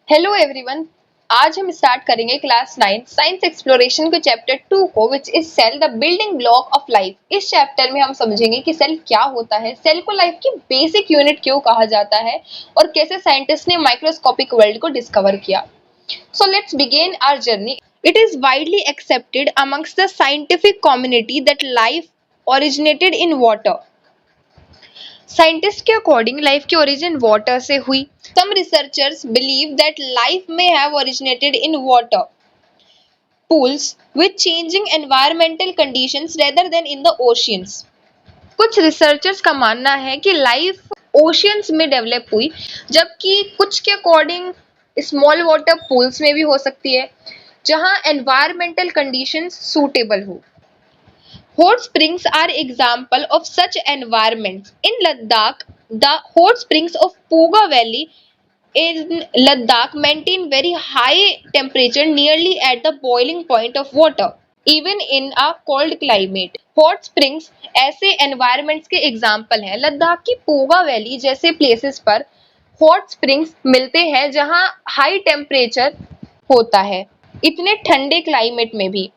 Hello everyone. आज हम start करेंगे क्लास 9 साइंस एक्सप्लोरेशन के चैप्टर 2 को, which is cell the building block of life. इस चैप्टर में हम समझेंगे कि सेल क्या होता है, सेल को लाइफ की बेसिक यूनिट क्यों कहा जाता है और कैसे साइंटिस्ट ने माइक्रोस्कोपिक वर्ल्ड को डिस्कवर किया। So let's begin our journey. It is widely accepted amongst the scientific community that life originated in water. Scientist के अकॉर्डिंग लाइफ की ओरिजिन वाटर से हुई। Some researchers believe that life may have originated in water pools with changing environmental conditions rather than in the oceans. कुछ researchers का मानना है कि life oceans में डेवलप हुई, जबकि कुछ के अकॉर्डिंग स्मॉल वाटर पूल्स में भी हो सकती है जहां एनवायरमेंटल कंडीशंस सूटेबल हो। Hot springs are example of such environments. In Ladakh, the hot springs of Puga Valley in Ladakh maintain very high temperature nearly at the boiling point of water, even in a cold climate. Hot springs ऐसे environments के example हैं। लद्दाख की Puga valley जैसे places पर hot springs मिलते हैं जहां high temperature होता है, इतने ठंडे climate में भी।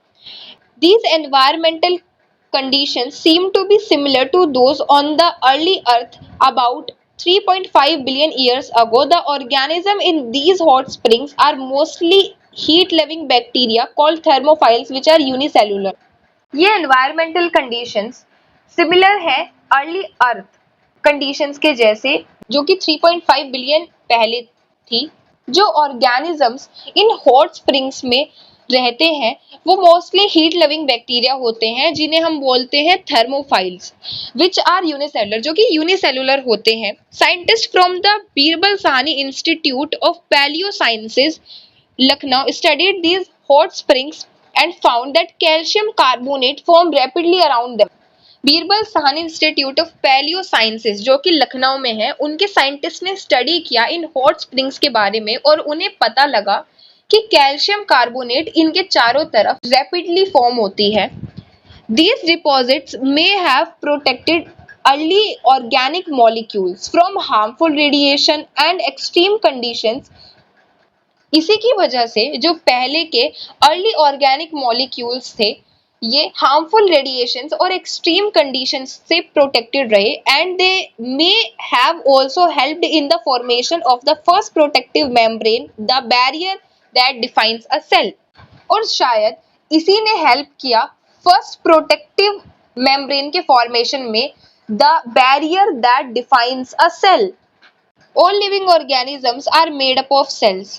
These environmental conditions seem to be similar to those on the early Earth about 3.5 billion years ago. The organisms in these hot springs are mostly heat-loving bacteria called thermophiles, which are unicellular. ये environmental conditions similar है early Earth conditions के जैसे, जो कि 3.5 billion पहले थी। जो organisms in hot springs में रहते हैं वो मोस्टली हीट लविंग बैक्टीरिया होते हैं, जिन्हें हम बोलते हैं थर्मोफाइल्स, विच आर यूनिसेलुलर, जो कि यूनिसेलुलर होते हैं। Scientist from the Birbal Sahni institute of palaeosciences Lucknow studied these hot springs and found that calcium carbonate form rapidly around them. Birbal Sahni institute of palaeosciences जो कि लखनऊ में है, उनके साइंटिस्ट ने स्टडी किया इन हॉट स्प्रिंग्स के बारे में और उन्हें पता लगा कि कैल्शियम कार्बोनेट इनके चारों तरफ रैपिडली फॉर्म होती है। These deposits may have protected early organic molecules from harmful radiation and extreme conditions. इसी की वजह से जो पहले के अर्ली ऑर्गेनिक मॉलिक्यूल्स थे ये हार्मफुल रेडिएशंस और एक्सट्रीम कंडीशंस से प्रोटेक्टेड रहे, and they may have also helped in the formation of the first protective membrane, the barrier that defines a cell. और शायद इसी ने हेल्प किया फर्स्ट प्रोटेक्टिव मेम्ब्रेन के फॉर्मेशन में, the barrier that defines a cell. All living organisms are made up of cells.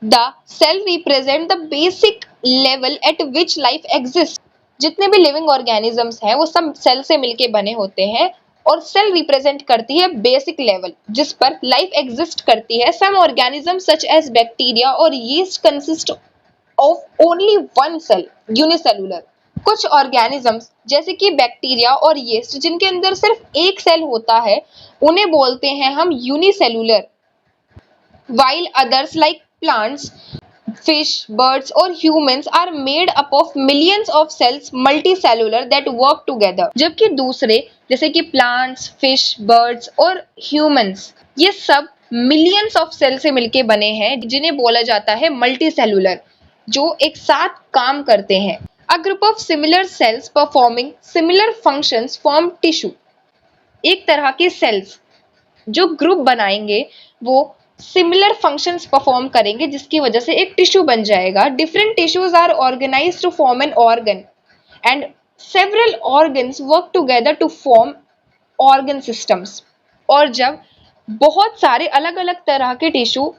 The cell represent the basic level at which life exists. जितने भी living organisms हैं वो सब cell से मिलके बने होते हैं और सेल रिप्रेजेंट करती है बेसिक लेवल जिस पर लाइफ एग्जिस्ट करती है। Some organism such as bacteria और yeast consist of only one cell, unicellular. कुछ ऑर्गेनिजम्स जैसे कि बैक्टीरिया और यीस्ट जिनके अंदर सिर्फ एक सेल होता है उन्हें बोलते हैं हम unicellular, while others like plants, fish, birds or humans are made up of millions of cells, multicellular, that work together. जबकि दूसरे जैसे कि plants, fish, birds और humans ये सब millions of cells से मिलके बने हैं जिन्हें बोला जाता है multicellular, जो एक साथ काम करते हैं। A group of similar cells performing similar functions form tissue. एक तरह के सेल्स जो ग्रुप बनाएंगे वो सिमिलर फंक्शंस परफॉर्म करेंगे जिसकी वजह से एक टिश्यू बन जाएगा। Different tissues are organised to form an organ and several organs work together to form organ systems. और जब बहुत सारे अलग अलग तरह के टिश्यू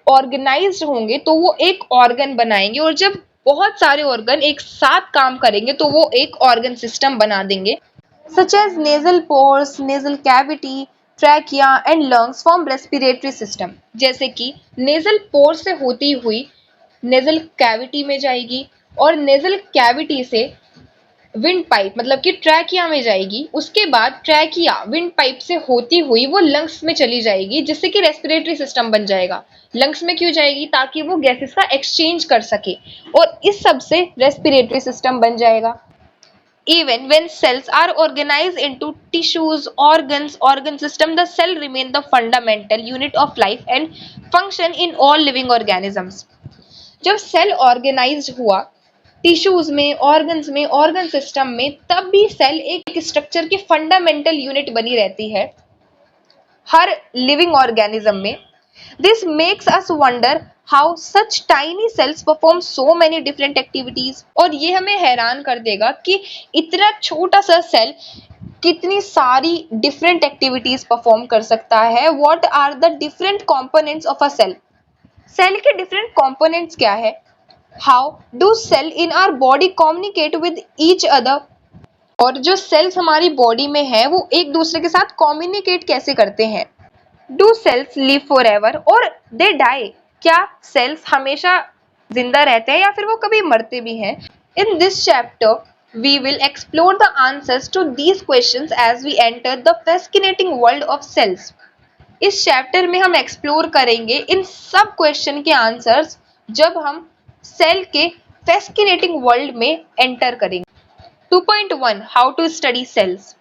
ऑर्गेनाइज्ड होंगे तो वो एक ऑर्गन बनाएंगे, और जब बहुत सारे ऑर्गन एक साथ काम करेंगे तो वो एक ऑर्गन सिस्टम बना देंगे। Such as nasal pores, nasal cavity, trachea and lungs form respiratory system. जैसे कि नेजल पोर से होती हुई नेजल कैविटी में जाएगी और नेजल कैविटी से विंड पाइप मतलब कि ट्रैकिया में जाएगी, उसके बाद ट्रैकिया विंड पाइप से होती हुई वो लंग्स में चली जाएगी जिससे कि रेस्पिरेटरी सिस्टम बन जाएगा। लंग्स में क्यों जाएगी? ताकि वो गैसेस का एक्सचेंज कर सके और इस सब से रेस्पिरेटरी सिस्टम बन जाएगा। Even when cells are organized into tissues, organs, organ system, the cell remain the fundamental unit of life and function in all living organisms. जब सेल ऑर्गेनाइज्ड हुआ टिश्यूज में, ऑर्गन्स में, ऑर्गन सिस्टम में, तब भी cell एक structure की fundamental unit बनी रहती है हर लिविंग ऑर्गेनिज्म में. This makes us wonder how such tiny cells perform so many different activities. और ये हमें हैरान कर देगा कि इतना छोटा सा सेल कितनी सारी डिफरेंट एक्टिविटीज परफॉर्म कर सकता है. What are the different components of a cell. Cell के डिफरेंट कंपोनेंट्स क्या है. How do cell in our body communicate with each other. और जो सेल्स हमारी बॉडी में है वो एक दूसरे के साथ कम्युनिकेट कैसे करते हैं. Do cells live forever और दे डाई. क्या सेल्स हमेशा जिंदा रहते हैं या फिर वो कभी मरते भी हैं. In this chapter we will explore the answers to these questions as we enter the fascinating world of cells. इस चैप्टर में हम एक्सप्लोर करेंगे इन सब क्वेश्चन के आंसर्स जब हम सेल के फैस्किनेटिंग वर्ल्ड में एंटर करेंगे. 2.1 How to study cells.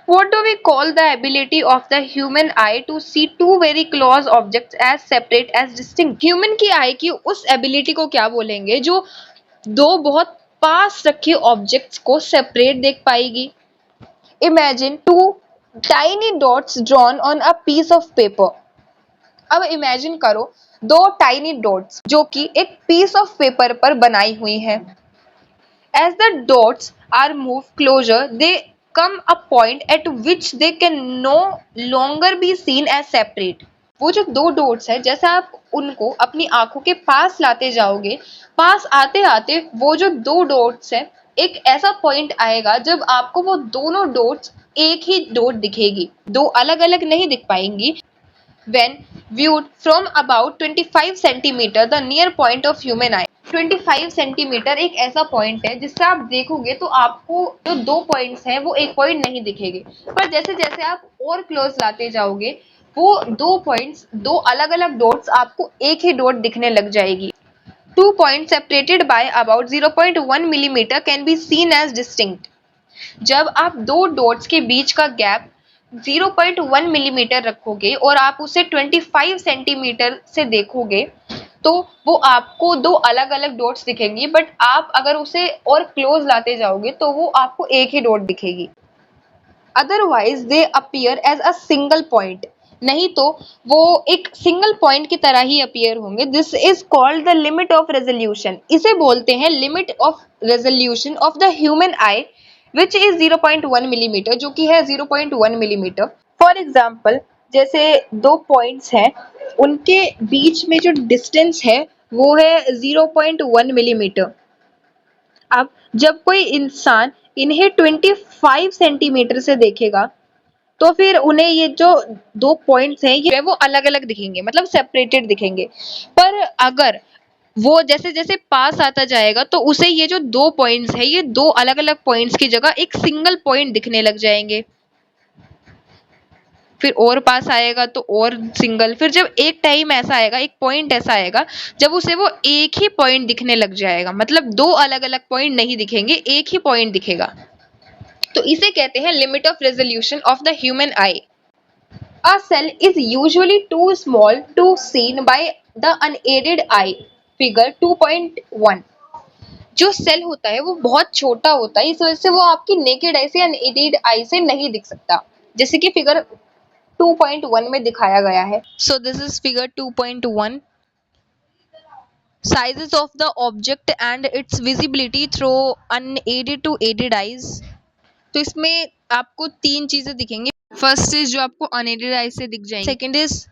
What do we call the ability of the human eye to see two very close objects as separate as distinct? Human की eye की उस ability को क्या बोलेंगे जो दो बहुत पास रखे ऑब्जेक्ट्स को सेपरेट देख पाएगी. Imagine two tiny dots drawn on a piece of paper. अब इमेजिन करो दो टाइनी डॉट्स जो कि एक पीस ऑफ पेपर पर बनाई हुई हैं. As the dots are moved closer, they come a point at which they can no longer be seen as separate. वो जो दो डॉट्स है जैसे आप उनको अपनी आंखों के पास लाते जाओगे, पास आते आते वो जो दो डॉट्स है एक ऐसा पॉइंट आएगा जब आपको वो दोनों डॉट्स एक ही डॉट दिखेगी, दो अलग अलग नहीं दिख पाएंगी. When viewed from about 25 centimeter, the near point of human eye. 25 centimetre एक ऐसा पॉइंट है जिससे आप देखोगे तो आपको जो दो पॉइंट्स हैं वो एक पॉइंट नहीं दिखेंगे, पर जैसे जैसे आप और क्लोज लाते जाओगे वो दो पॉइंट्स, दो अलग अलग डॉट्स आपको एक ही डॉट दिखने लग जाएगी. 2 points separated by about 0.1 millimeter can be seen as distinct. जब आप दो डॉट्स के बीच का गैप 0.1 मिलीमीटर रखोगे और आप उसे 25 सेंटीमीटर से देखोगे तो वो आपको दो अलग अलग डॉट्स दिखेंगी, बट आप अगर उसे और क्लोज लाते जाओगे तो वो आपको एक ही डॉट दिखेगी. Otherwise they appear as a single point. नहीं तो वो एक सिंगल पॉइंट की तरह ही अपीयर होंगे. This is called the limit of resolution. इसे बोलते हैं limit of resolution of the human eye which is 0.1 millimetre, जो कि है 0.1 मिलीमीटर. फॉर एग्जाम्पल जैसे दो पॉइंट्स हैं उनके बीच में जो डिस्टेंस है वो है 0.1 मिलीमीटर. अब जब कोई इंसान इन्हें 25 सेंटीमीटर से देखेगा तो फिर उन्हें ये जो दो पॉइंट्स हैं ये वो अलग अलग दिखेंगे, मतलब सेपरेटेड दिखेंगे. पर अगर वो जैसे जैसे पास आता जाएगा तो उसे ये जो दो पॉइंट्स है ये दो अलग अलग पॉइंट्स की जगह एक सिंगल पॉइंट दिखने लग जाएंगे. फिर और पास आएगा तो और सिंगल. फिर जब एक टाइम ऐसा आएगा, एक पॉइंट ऐसा आएगा जब उसे वो एक ही पॉइंट दिखने लग जाएगा, मतलब दो अलग अलग पॉइंट नहीं दिखेंगे, एक ही पॉइंट दिखेगा. तो इसे कहते हैं limit of resolution of the human eye. A cell is usually too small to seen by the unaided eye. Figure 2.1. जो सेल होता है वो बहुत छोटा होता है, इस वजह से वो आपकी नेकेड आई से, अनएडेड आई से नहीं दिख सकता, जैसे कि फिगर 2.1 में दिखाया गया है. सो this is figure 2.1. Sizes of the object and its visibility through unaided to aided eyes. तो इसमें आपको तीन चीजें दिखेंगी. फर्स्ट इज जो आपको अनएडेड आई से दिख जाएंगी, सेकंड इज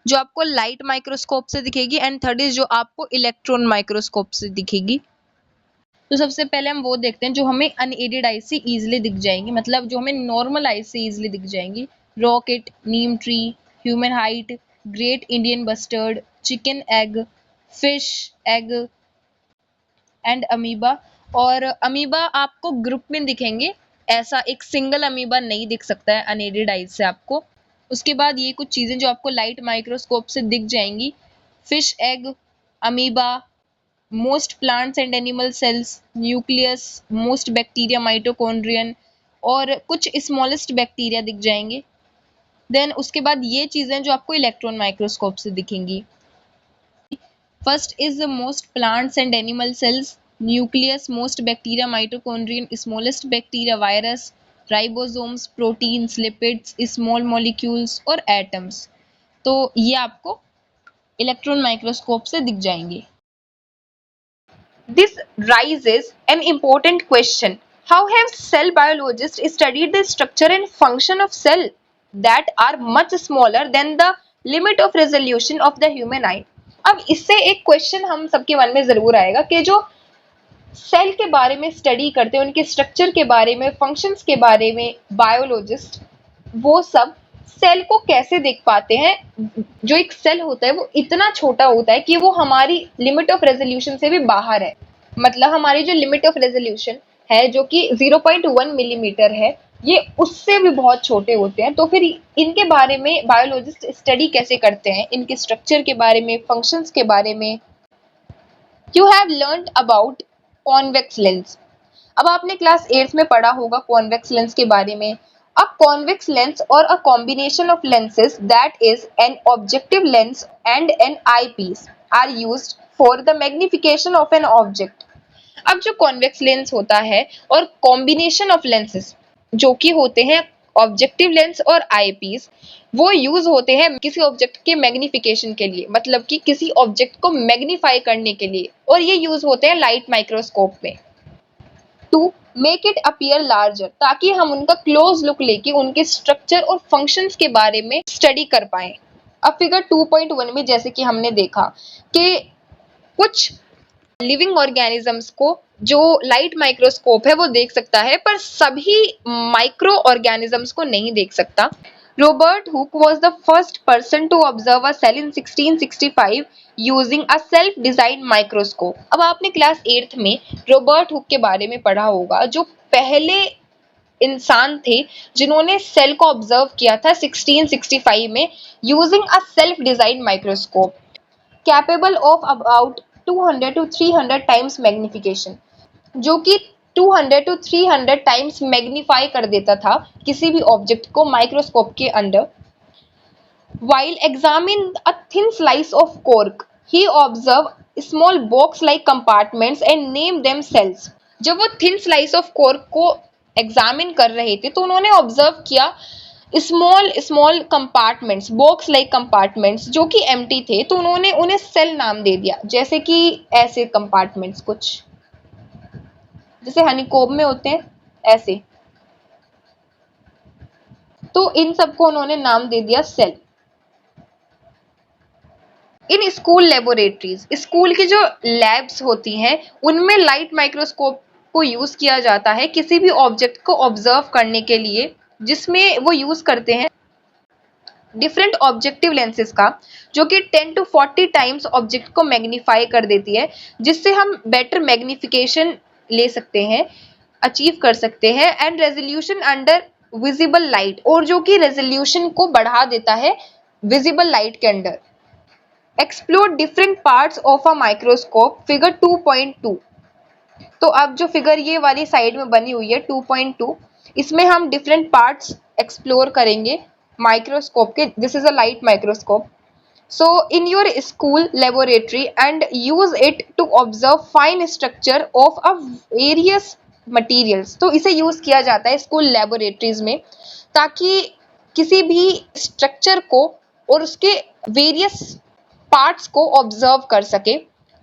जो आपको लाइट माइक्रोस्कोप से दिखेगी, एंड थर्ड इज जो आपको इलेक्ट्रॉन माइक्रोस्कोप से दिखेगी. तो सबसे पहले हम वो देखते हैं जो हमें अनएडेड आई से इजीली दिख जाएंगी, मतलब जो हमें नॉर्मल आई से इजीली दिख जाएंगी. Rocket, Neem tree, human height, great Indian bustard, chicken egg, fish egg and amoeba. और अमीबा आपको ग्रुप में दिखेंगे, ऐसा एक सिंगल अमीबा नहीं दिख सकता है अनएडेड आइज से आपको. उसके बाद ये कुछ चीज़ें जो आपको लाइट माइक्रोस्कोप से दिख जाएंगी, fish egg, amoeba, most plants and animal cells, nucleus, most bacteria, mitochondrion और कुछ स्मॉलेस्ट बैक्टीरिया दिख जाएंगे। देन उसके बाद ये चीजें जो आपको इलेक्ट्रॉन माइक्रोस्कोप से दिखेंगी। First is the most plants and animal cells, nucleus, most bacteria, mitochondrion, smallest bacteria, virus, ribosomes, proteins, lipids, small molecules और एटम्स। तो ये आपको इलेक्ट्रॉन माइक्रोस्कोप से दिख जाएंगे। This raises an important question. How have cell biologists studied the structure and function of cell that are much smaller than the limit of resolution of the human eye? अब इससे एक question हम सबके मन में जरूर आएगा कि जो सेल के बारे में स्टडी करते हैं, उनके स्ट्रक्चर के बारे में, फंक्शंस के बारे में बायोलॉजिस्ट, वो सब सेल को कैसे देख पाते हैं। जो एक सेल होता है वो इतना छोटा होता है कि वो हमारी लिमिट ऑफ रेजोल्यूशन से भी बाहर है। मतलब हमारी जो लिमिट ऑफ रेजोल्यूशन है जो कि 0.1 मिलीमीटर है, ये उससे भी बहुत छोटे होते हैं। तो फिर इनके बारे में बायोलॉजिस्ट स्टडी कैसे करते हैं, इनके स्ट्रक्चर के बारे में, फंक्शंस के बारे में। You have learned about convex lens. अब आपने क्लास 8th में पढ़ा होगा कॉन्वेक्स लेंस के बारे में। A convex lens or a combination of lenses that is an objective lens and an eyepiece are used for the magnification of an object. अब जो convex lens होता है और combination of lenses जो कि होते हैं ऑब्जेक्टिव लेंस और आईपीस, वो यूज होते हैं किसी ऑब्जेक्ट के मैग्निफिकेशन के लिए, मतलब कि किसी ऑब्जेक्ट को मैग्नीफाई करने के लिए, और ये यूज होते हैं लाइट माइक्रोस्कोप में। To make it appear larger, ताकि हम उनका क्लोज लुक लेके उनके स्ट्रक्चर और फंक्शंस के बारे में स्टडी कर पाए। अब फिगर 2.1 में जैसे कि हमने देखा कि कुछ लिविंग ऑर्गेनिजम्स को जो लाइट माइक्रोस्कोप है वो देख सकता है, पर सभी माइक्रो ऑर्गेनिजम्स को नहीं देख सकता। Robert Hooke was the first person to observe a cell in 1665 using a self-designed microscope. अब आपने क्लास 8th में रॉबर्ट हुक के बारे में पढ़ा होगा, जो पहले इंसान थे जिन्होंने सेल को ऑब्जर्व किया था 1665 में using a self design microscope capable of about 200 to 300 times magnification, जो कि 200 to 300 टाइम्स मैग्नीफाई कर देता था किसी भी ऑब्जेक्ट को माइक्रोस्कोप के under. While examine a thin slice of cork, he observed small box-like compartments and named them cells. जब वो thin slice of cork को एग्जामिन कर रहे थे तो उन्होंने ऑब्जर्व किया small compartments, box like compartments जो कि एम्प्टी थे, तो उन्होंने उन्हें सेल नाम दे दिया। जैसे कि ऐसे कंपार्टमेंट्स कुछ जैसे हनीकॉम्ब में होते हैं ऐसे, तो इन सबको उन्होंने नाम दे दिया cell. In school laboratories, school की जो लैब्स होती हैं उनमें लाइट माइक्रोस्कोप को यूज किया जाता है किसी भी ऑब्जेक्ट को ऑब्जर्व करने के लिए, जिसमें वो यूज करते हैं डिफरेंट ऑब्जेक्टिव लेंसेज का, जो कि 10 to 40 टाइम्स ऑब्जेक्ट को मैग्नीफाई कर देती है, जिससे हम बेटर मैग्निफिकेशन ले सकते हैं, अचीव कर सकते हैं, and resolution under visible light, और जो कि रेजोल्यूशन को बढ़ा देता है विजिबल लाइट के under. Explore different parts of a microscope, figure 2.2। तो अब जो फिगर ये वाली साइड में बनी हुई है 2.2, इसमें हम डिफरेंट पार्ट्स एक्सप्लोर करेंगे माइक्रोस्कोप के। This is a light microscope. So in your school laboratory and use it to observe fine structure of a various materials. तो इसे यूज किया जाता है स्कूल लेबोरेटरीज में ताकि किसी भी स्ट्रक्चर को और उसके वेरियस पार्ट्स को ऑब्जर्व कर सके।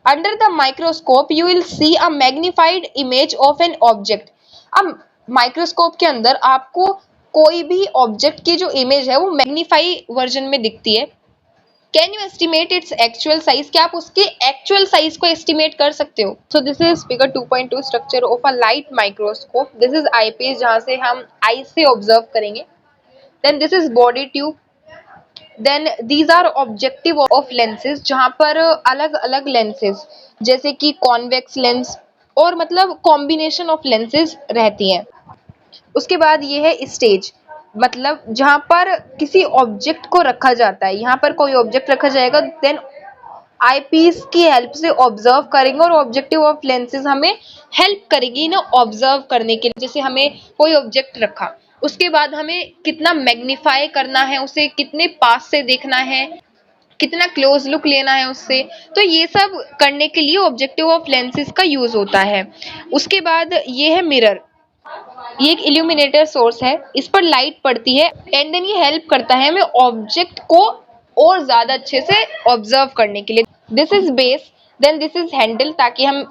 Under the microscope you will see a magnified image of an object. अब माइक्रोस्कोप के अंदर आपको कोई भी ऑब्जेक्ट की जो इमेज है वो मैग्नीफाई वर्जन में दिखती है। Can you estimate its actual size, क्या आप उसके एक्चुअल साइज को एस्टिमेट कर सकते हो? So this is figure 2.2 structure of a light microscope. This is eyepiece जहां से हम आई से ऑब्जर्व करेंगे। Then this is body tube. Then these are objective of lenses, जहां पर अलग अलग लेंसेज जैसे कि कॉन्वेक्स लेंस और मतलब कॉम्बिनेशन ऑफ लेंसेज रहती हैं। उसके बाद ये है स्टेज, मतलब जहां पर किसी ऑब्जेक्ट को रखा जाता है, यहाँ पर कोई ऑब्जेक्ट रखा जाएगा, देन आईपीस की हेल्प से ऑब्जर्व करेंगे और ऑब्जेक्टिव ऑफ लेंसेज हमें हेल्प करेगी ना ऑब्जर्व करने के लिए। जैसे हमें कोई ऑब्जेक्ट रखा, उसके बाद हमें कितना मैग्नीफाई करना है, उसे कितने पास से देखना है, कितना क्लोज लुक लेना है उससे, तो ये सब करने के लिए ऑब्जेक्टिव ऑफ लेंसेज का यूज होता है। उसके बाद ये है मिरर, ये एक इल्यूमिनेटर सोर्स है, इस पर लाइट पड़ती है एंड देन ये हेल्प करता है हमें ऑब्जेक्ट को और ज्यादा अच्छे से ऑब्जर्व करने के लिए। This is base, then this is handle, ताकि हम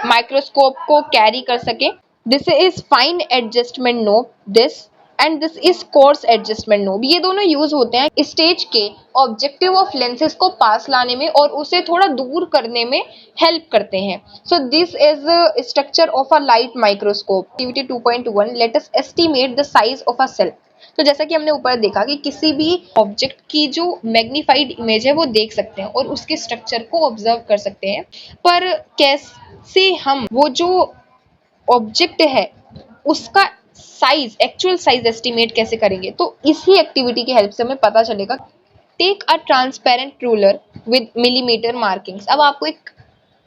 माइक्रोस्कोप को कैरी कर सके। This is fine adjustment knob, this and this is coarse adjustment knob. ये दोनों यूज होते हैं स्टेज के ऑब्जेक्टिव ऑफ लेंसेज को पास लाने में और उसे थोड़ा दूर करने में हेल्प करते हैं। So this is structure of a light microscope. Activity 2.1, let us estimate the size of a cell. तो जैसा कि हमने ऊपर देखा कि किसी भी ऑब्जेक्ट की जो मैग्नीफाइड इमेज है वो देख सकते हैं और उसके स्ट्रक्चर को ऑब्जर्व कर सकते हैं, पर कैसे हम वो जो ऑब्जेक्ट है उसका साइज, एक्चुअल साइज एस्टिमेट कैसे करेंगे, तो इसी एक्टिविटी की हेल्प से हमें पता चलेगा। Take a transparent ruler with millimetre markings. अब आपको एक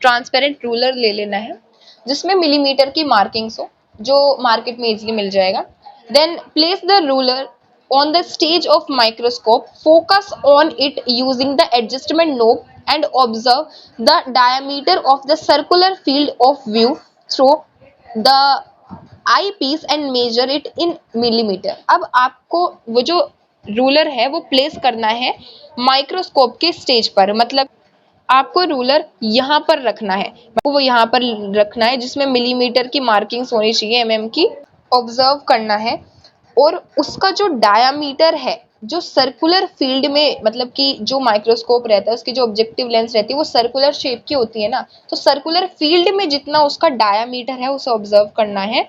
ट्रांसपेरेंट रूलर ले लेना है जिसमें मिलीमीटर की मार्किंग्स हो, जो मार्केट में इजीली मिल जाएगा। Then place the ruler on the stage of microscope, focus on it using the adjustment knob and observe the diameter of the circular field of view through the eyepiece and measure it in millimeter। अब आपको वो जो ruler है वो place करना है microscope के stage पर, मतलब आपको रूलर यहाँ पर रखना है, वो यहाँ पर रखना है जिसमें मिलीमीटर की मार्किंग्स होनी चाहिए, एमएम की। ऑब्जर्व करना है और उसका जो डायामीटर है, जो सर्कुलर फील्ड में, मतलब कि जो माइक्रोस्कोप रहता है उसकी जो ऑब्जेक्टिव लेंस रहती है वो सर्कुलर शेप की होती है ना, तो सर्कुलर फील्ड में जितना उसका डायामीटर है उसे ऑब्जर्व करना है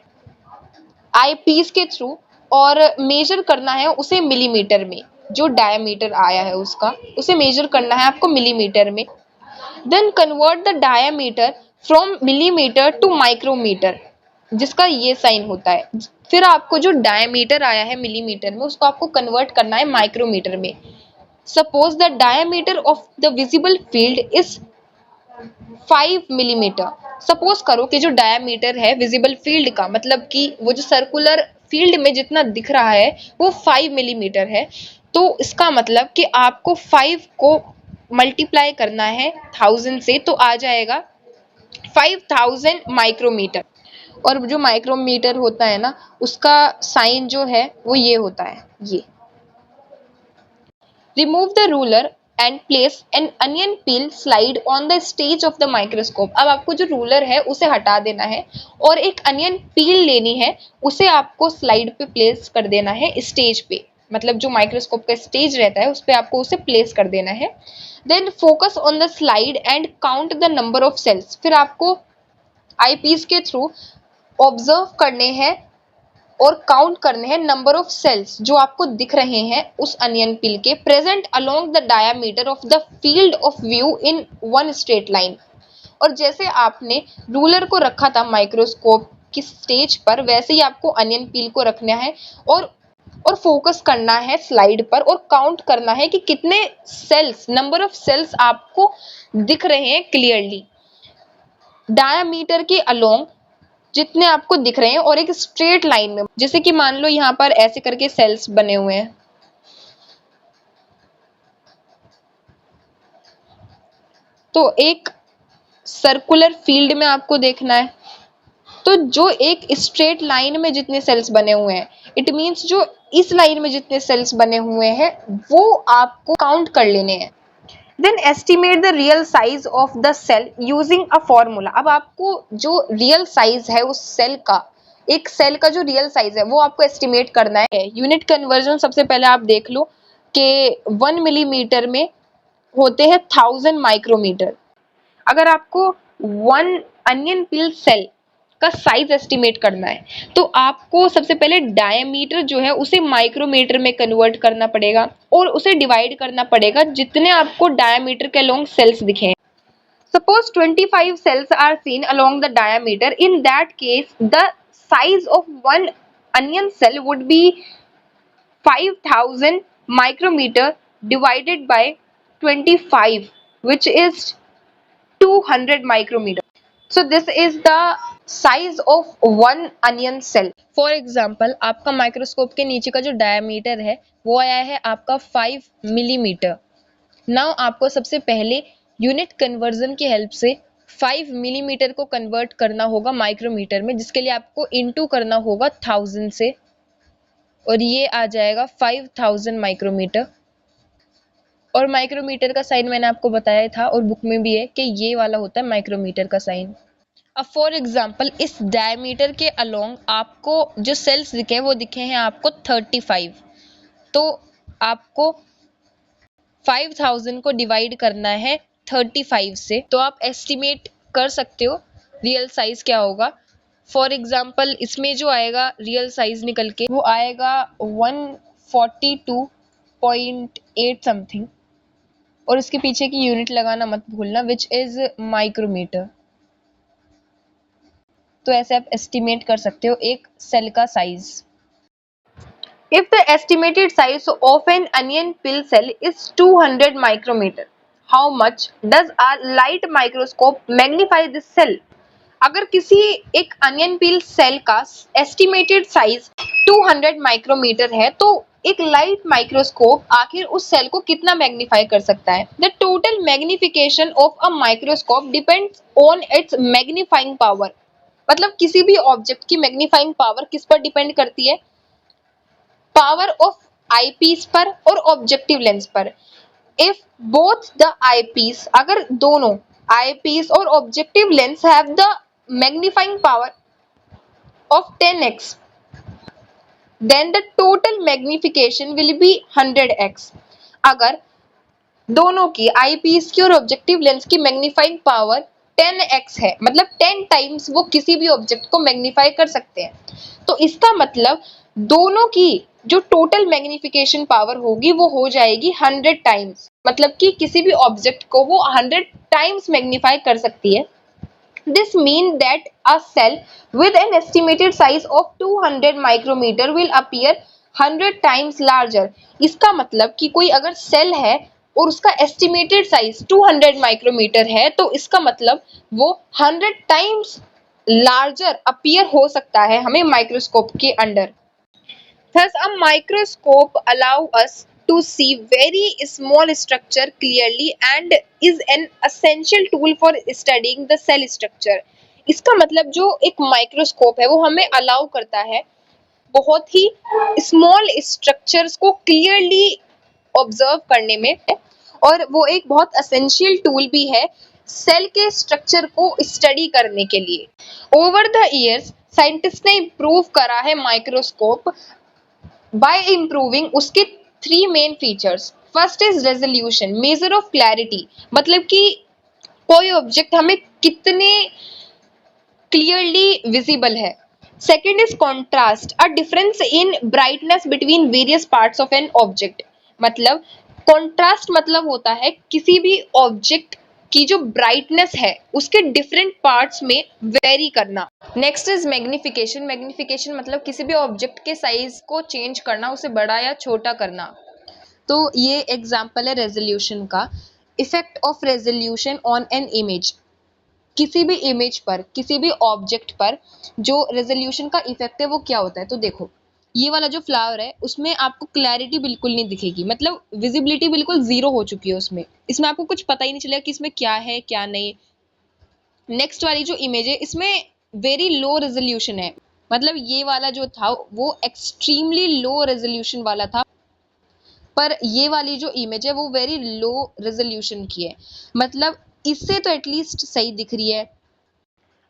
आई पीस के थ्रू और मेजर करना है उसे मिलीमीटर में। जो डायामीटर आया है उसका उसे मेजर करना है आपको मिलीमीटर में। Then convert the diameter from millimetre to micrometre, जिसका ये साइन होता है। फिर आपको जो डायामीटर आया है मिलीमीटर में उसको आपको कन्वर्ट करना है माइक्रोमीटर में। Suppose the diameter of the visible field is 5 millimetre. Suppose करो कि जो डायामीटर है विजिबल फील्ड का, मतलब कि वो जो सर्कुलर फील्ड में जितना दिख रहा है वो 5 मिलीमीटर है, तो इसका मतलब कि आपको 5 को मल्टीप्लाई करना है 1000 से, तो आ जाएगा 5000 माइक्रोमीटर। और जो माइक्रोमीटर होता है ना उसका साइन जो है वो ये होता है, ये। Remove the ruler and place an onion peel slide on the stage of the microscope। अब आपको जो रूलर है उसे हटा देना है और एक अनियन पील लेनी है, उसे आपको स्लाइड पे प्लेस कर देना है स्टेज पे, मतलब जो माइक्रोस्कोप का स्टेज रहता है उस पे आपको उसे प्लेस कर देना है। Then focus on the slide and count the number of cells. फिर आपको आई पीस के थ्रू ऑब्जर्व करने हैं और काउंट करने हैं नंबर ऑफ सेल्स जो आपको दिख रहे हैं उस अनियन पिल के, present along the diameter of the field of view in one straight line. और जैसे आपने रूलर को रखा था माइक्रोस्कोप की स्टेज पर, वैसे ही आपको अनियन पिल को रखना है और फोकस करना है स्लाइड पर और काउंट करना है कि कितने सेल्स, नंबर ऑफ सेल्स आपको दिख रहे हैं क्लियरली डायामीटर के अलोंग, जितने आपको दिख रहे हैं और एक स्ट्रेट लाइन में। जैसे कि मान लो यहाँ पर ऐसे करके सेल्स बने हुए हैं, तो एक सर्कुलर फील्ड में आपको देखना है, तो जो एक स्ट्रेट लाइन में जितने सेल्स बने हुए हैं, इट मीन्स जो इस लाइन में जितने सेल्स बने हुए हैं वो आपको काउंट कर लेने हैं। Then estimate the real size of the cell using a formula. अब आपको जो रियल साइज है उस सेल का, एक सेल का जो रियल साइज है वो आपको एस्टिमेट करना है। यूनिट कन्वर्जन सबसे पहले आप देख लो कि 1 मिलीमीटर में होते हैं 1000 माइक्रोमीटर। अगर आपको 1 अनियन पील सेल का साइज एस्टिमेट करना है तो आपको सबसे पहले डायमीटर जो है उसे माइक्रोमीटर में कन्वर्ट करना पड़ेगा और उसे डिवाइड करना पड़ेगा जितने आपको डायमीटर के अलोंग सेल्स दिखे। Suppose 25 cells are seen along the diameter. In that case, the size of one onion cell would be 5000 micrometer divided by 25, which is 200 micrometer. So this is the size of one onion cell. For example, आपका microscope के नीचे का जो diameter है वो आया है आपका 5 मिलीमीटर. नाउ आपको सबसे पहले यूनिट कन्वर्जन की हेल्प से 5 मिलीमीटर को कन्वर्ट करना होगा माइक्रोमीटर में, जिसके लिए आपको इनटू करना होगा 1000 से, और ये आ जाएगा 5000 माइक्रोमीटर. और माइक्रोमीटर का साइन मैंने आपको बताया था और बुक में भी है कि ये वाला होता है माइक्रोमीटर का साइन. अब फॉर एग्जाम्पल इस डायमीटर के अलोंग आपको जो सेल्स दिखे वो दिखे हैं आपको 35. तो आपको 5000 को डिवाइड करना है 35 से, तो आप एस्टिमेट कर सकते हो रियल साइज क्या होगा. फॉर एग्जाम्पल इसमें जो आएगा रियल साइज निकल के वो आएगा 142.8 समथिंग, और इसके पीछे की यूनिट लगाना मत भूलना, विच इज माइक्रोमीटर. तो ऐसे आप एस्टिमेट कर सकते हो एक सेल का size. If the estimated size of an onion peel cell is 200 micrometer, how much does a light microscope magnify this cell? अगर किसी एक अनियन पील सेल का एस्टिमेटेड साइज 200 माइक्रोमीटर है तो एक लाइट माइक्रोस्कोप आखिर उस सेल को कितना मैग्नीफाई कर सकता है. The total magnification of a microscope depends on it's magnifying power. मतलब किसी भी ऑब्जेक्ट की मैग्नीफाइंग पावर किस पर डिपेंड करती है? पावर ऑफ आईपीस पर और ऑब्जेक्टिव लेंस पर. इफ बोथ द आईपीस, अगर दोनों आईपीस और objective lens have the magnifying power of 10x, then the total magnification will be 100x. अगर दोनों की आईपीस की और ऑब्जेक्टिव लेंस की मैग्नीफाइंग पावर 10x है, मतलब 10 टाइम्स वो किसी भी ऑब्जेक्ट को मैग्नीफाई कर सकते हैं, तो इसका मतलब दोनों की जो टोटल मैग्निफिकेशन पावर होगी वो हो जाएगी 100 टाइम्स. मतलब कि किसी भी ऑब्जेक्ट को वो 100 टाइम्स मैग्नीफाई कर सकती है. This means that a cell with an estimated size of 200 micrometer will appear 100 times larger. इसका मतलब कि कोई अगर सेल है और उसका एस्टिमेटेड साइज 200 माइक्रोमीटर है तो इसका मतलब वो 100 टाइम्स लार्जर अपीयर हो सकता है हमें माइक्रोस्कोप के under. Thus, a microscope allows us to see very small structure clearly and is an essential tool for studying the cell structure. इसका मतलब जो एक माइक्रोस्कोप है वो हमें अलाउ करता है बहुत ही स्मॉल स्ट्रक्चर्स को क्लियरली ऑब्जर्व करने में, और वो एक बहुत एसेंशियल टूल भी है सेल के स्ट्रक्चर को स्टडी करने के लिए. ओवर द ईयर्स साइंटिस्ट ने इम्प्रूव करा है माइक्रोस्कोप by improving उसके 3 main features. First is resolution, measure of clarity, मतलब कि कोई ऑब्जेक्ट हमें कितने क्लियरली विजिबल है. Second is contrast, a difference in brightness between various parts of an object. मतलब कॉन्ट्रास्ट मतलब होता है किसी भी ऑब्जेक्ट की जो ब्राइटनेस है उसके डिफरेंट पार्ट्स में वेरी करना. Next is magnification. मैग्निफिकेशन मतलब किसी भी ऑब्जेक्ट के साइज को चेंज करना, उसे बड़ा या छोटा करना. तो ये एग्जांपल है रेजोल्यूशन का. Effect of resolution on an image. किसी भी इमेज पर, किसी भी ऑब्जेक्ट पर जो रेजोल्यूशन का इफेक्ट है वो क्या होता है. तो देखो ये वाला जो फ्लावर है उसमें आपको क्लैरिटी बिल्कुल नहीं दिखेगी, मतलब विजिबिलिटी बिल्कुल जीरो हो चुकी है उसमें. इसमें आपको कुछ पता ही नहीं चलेगा कि इसमें क्या है क्या नहीं. नेक्स्ट वाली जो इमेज है इसमें वेरी लो रेजोल्यूशन है, मतलब ये वाला जो था वो एक्सट्रीमली लो रेजोल्यूशन वाला था, पर ये वाली जो इमेज है वो वेरी लो रेजोल्यूशन की है, मतलब इससे तो एटलीस्ट सही दिख रही है.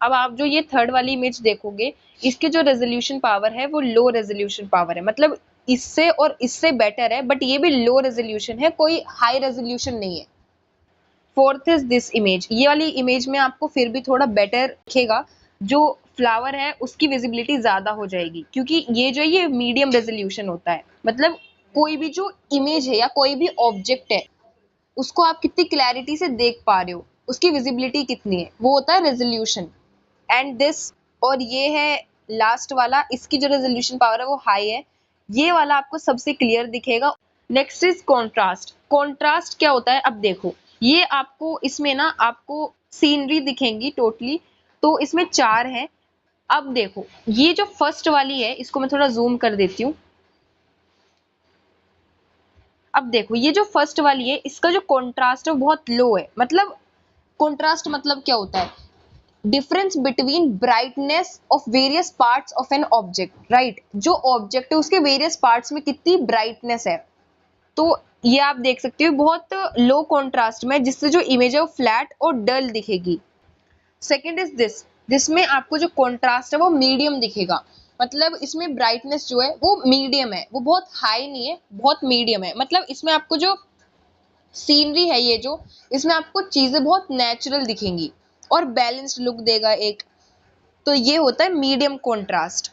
अब आप जो ये थर्ड वाली इमेज देखोगे इसके जो रेजोल्यूशन पावर है वो लो रेजोल्यूशन पावर है, मतलब इससे और इससे बेटर है, बट ये भी लो रेजोल्यूशन है, कोई हाई रेजोल्यूशन नहीं है. Fourth is this image. ये वाली इमेज में आपको फिर भी थोड़ा बेटर दिखेगा, जो फ्लावर है उसकी विजिबिलिटी ज्यादा हो जाएगी, क्योंकि ये जो ये मीडियम रेजोल्यूशन होता है, मतलब कोई भी जो इमेज है या कोई भी ऑब्जेक्ट है उसको आप कितनी क्लैरिटी से देख पा रहे हो, उसकी विजिबिलिटी कितनी है, वो होता है रेजोल्यूशन. एंड दिस, और ये है लास्ट वाला, इसकी जो रेजोल्यूशन पावर है वो हाई है, ये वाला आपको सबसे क्लियर दिखेगा. Next is contrast. कॉन्ट्रास्ट क्या होता है, अब देखो ये आपको इसमें ना आपको सीनरी दिखेंगी टोटली। तो इसमें 4 हैं। अब देखो ये जो फर्स्ट वाली है इसको मैं थोड़ा जूम कर देती हूँ। अब देखो ये जो फर्स्ट वाली है इसका जो कॉन्ट्रास्ट है वो बहुत लो है। मतलब कॉन्ट्रास्ट मतलब क्या होता है? Difference between brightness of various parts of an object, right. जो ऑब्जेक्ट है उसके वेरियस पार्ट्स में कितनी ब्राइटनेस है। तो ये आप देख सकते हो बहुत लो कॉन्ट्रास्ट में, जिससे जो इमेज है वो फ्लैट और डल दिखेगी। सेकेंड इज दिस, जिसमें आपको जो कॉन्ट्रास्ट है वो मीडियम दिखेगा। मतलब इसमें ब्राइटनेस जो है वो मीडियम है, वो बहुत हाई नहीं है, बहुत मीडियम है। मतलब इसमें आपको जो सीनरी है ये जो, इसमें आपको चीजें बहुत नेचुरल दिखेंगी और बैलेंस्ड लुक देगा एक। तो ये होता है medium contrast.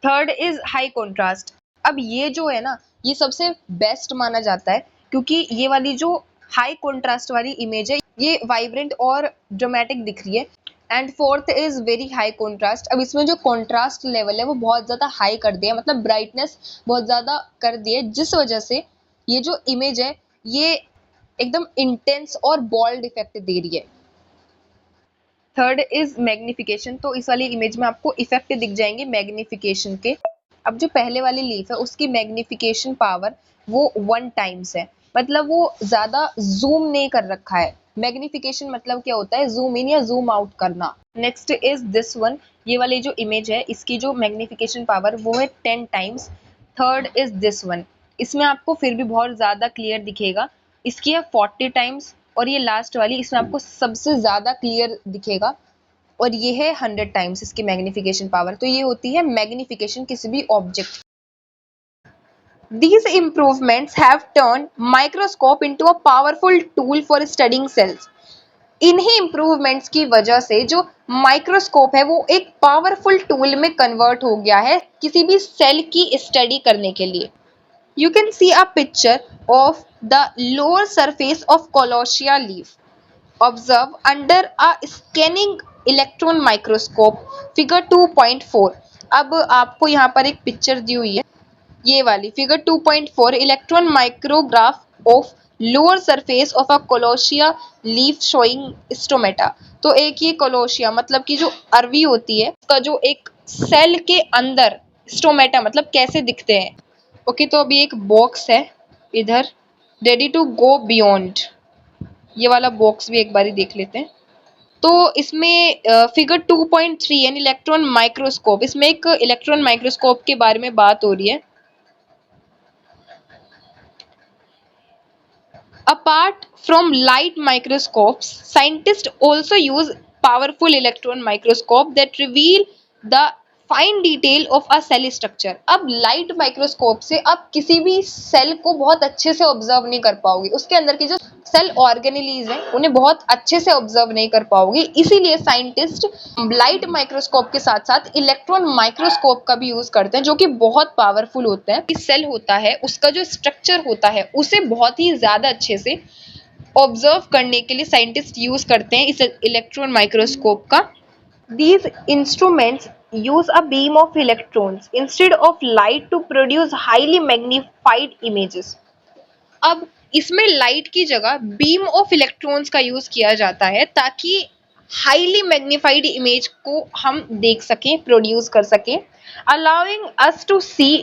Third is high contrast. अब ये जो है ना ये सबसे बेस्ट माना जाता है, क्योंकि ये वाली जो हाई कॉन्ट्रास्ट वाली इमेज है ये वाइब्रेंट और ड्रामेटिक दिख रही है। And fourth is very high contrast. अब इसमें जो कॉन्ट्रास्ट लेवल है वो बहुत ज़्यादा हाई कर दिया, मतलब ब्राइटनेस बहुत ज़्यादा कर दी है, जिस वजह से ये जो इमेज है ये एकदम इंटेंस और बोल्ड इफेक्ट दे रही है। Third is magnification. तो इस वाली इमेज में आपको इफेक्ट दिख जाएंगे मैग्निफिकेशन के। अब जो पहले वाली लीफ है उसकी मैग्निफिकेशन पावर वो 1 टाइम्स है, मतलब वो ज्यादा जूम नहीं कर रखा है। मैग्निफिकेशन मतलब क्या होता है? जूम इन या जूम आउट करना। नेक्स्ट इज दिस वन, ये वाली जो इमेज है इसकी जो मैग्निफिकेशन पावर वो है 10 times. Third is this one, इसमें आपको फिर भी बहुत ज्यादा क्लियर दिखेगा, इसकी है 40 टाइम्स। और ये लास्ट वाली इसमें आपको सबसे ज्यादा क्लियर दिखेगा और ये है 100 टाइम्स इसकी मैग्निफिकेशन पावर। तो ये होती है मैग्निफिकेशन किसी भी object. These improvements have turned microscope into a powerful tool for studying cells. इन्हीं इम्प्रूवमेंट्स की वजह से जो माइक्रोस्कोप है वो एक पावरफुल टूल में कन्वर्ट हो गया है किसी भी सेल की स्टडी करने के लिए। You can see a picture of the lower surface of Colotia leaf. Observe under a scanning electron microscope figure 2.4। अब आपको यहाँ पर एक पिक्चर दी हुई है, ये वाली figure 2.4 electron micrograph of lower surface of a colocasia leaf showing stomata. तो एक ये कोलोशिया मतलब कि जो अरवी होती है उसका जो एक सेल के अंदर स्टोमेटा मतलब कैसे दिखते हैं। ओके, तो अभी एक बॉक्स है इधर, रेडी टू गो बियॉन्ड, ये वाला बॉक्स भी एक बारी देख लेते हैं। तो इसमें फिगर 2.3 यानी इलेक्ट्रॉन माइक्रोस्कोप, इसमें एक इलेक्ट्रॉन माइक्रोस्कोप के बारे में बात हो रही है। Apart from light microscopes, scientists also use powerful electron microscope that reveal the fine detail of a cell structure. अब लाइट माइक्रोस्कोप से आप किसी भी सेल को बहुत अच्छे से ऑब्जर्व नहीं कर पाओगे, उसके अंदर की जो सेल ऑर्गेनेलीज हैं उन्हें बहुत अच्छे से ऑब्जर्व नहीं कर पाओगे। इसीलिए साइंटिस्ट लाइट माइक्रोस्कोप के साथ साथ इलेक्ट्रॉन माइक्रोस्कोप का भी यूज करते हैं, जो कि बहुत पावरफुल होते हैं। सेल होता है उसका जो स्ट्रक्चर होता है उसे बहुत ही ज्यादा अच्छे से ऑब्जर्व करने के लिए साइंटिस्ट यूज करते हैं इस इलेक्ट्रॉन माइक्रोस्कोप का। These instruments use a beam of electrons instead of light to produce highly magnified images. अब इसमें लाइट की जगह बीम ऑफ इलेक्ट्रॉन्स का यूज किया जाता है ताकि हाईली मैग्नीफाइड इमेज को हम देख सकें, प्रोड्यूस कर सकें, allowing us to see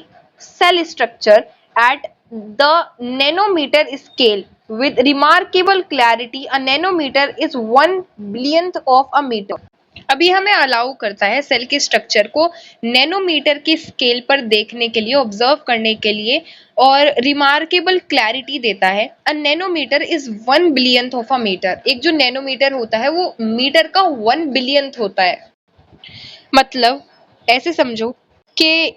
cell structure at the nanometer scale with remarkable clarity. A nanometer is 1 billionth of a meter. अभी हमें अलाउ करता है सेल के स्ट्रक्चर को नैनोमीटर के स्केल पर देखने के लिए, ऑब्जर्व करने के लिए, और रिमार्केबल क्लैरिटी देता है। A nanometre is 1 billionth of a metre. एक जो नैनोमीटर होता है वो मीटर का 1 बिलियंथ होता है। मतलब ऐसे समझो कि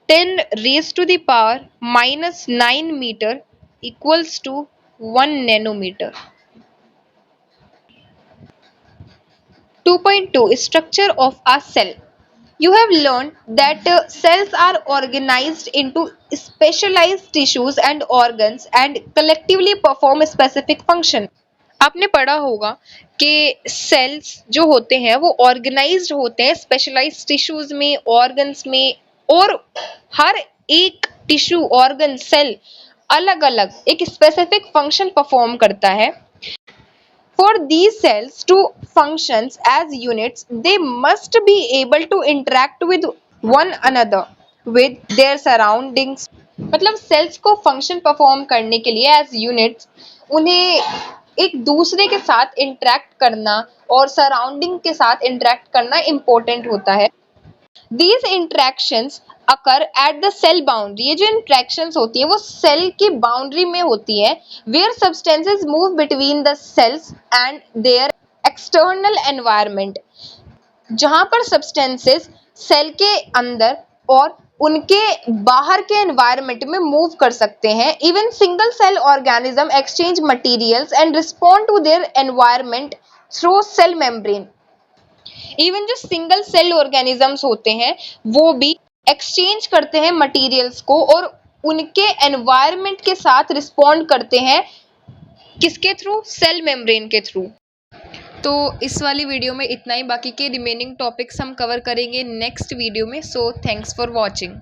10 raise to the power -9 metre equals to 1 nanometre. 2.2 Structure of a cell. You have learned that cells are organized into specialized tissues and organs and collectively perform a specific function. आपने पढ़ा होगा कि सेल्स जो होते हैं वो organised होते हैं स्पेशलाइज्ड टिश्यूज में, ऑर्गन्स में, और हर एक टिश्यू, ऑर्गन, सेल अलग अलग एक स्पेसिफिक फंक्शन परफॉर्म करता है। For these cells to function as units, they must be able to interact with one another, with their surroundings. मतलब सेल्स को फंक्शन परफॉर्म करने के लिए एज यूनिट्स उन्हें एक दूसरे के साथ इंटरेक्ट करना और सराउंडिंग के साथ इंटरेक्ट करना इम्पोर्टेंट होता है। These interactions occur at the cell boundary। ये जो interactions होती है वो सेल की बाउंड्री में होती है, where substances move between the cells and their external environment। जहाँ पर substances सेल के अंदर और उनके बाहर के एनवायरनमेंट में मूव कर सकते हैं। Even single cell organism exchange materials and respond to their environment through cell membrane. Even जो सिंगल सेल ऑर्गेनिजम्स होते हैं वो भी एक्सचेंज करते हैं मटेरियल्स को और उनके एनवायरनमेंट के साथ रिस्पॉन्ड करते हैं। किसके थ्रू? सेल मेम्ब्रेन के थ्रू। तो इस वाली वीडियो में इतना ही, बाकी के रिमेनिंग टॉपिक्स हम कवर करेंगे नेक्स्ट वीडियो में। So thanks for watching.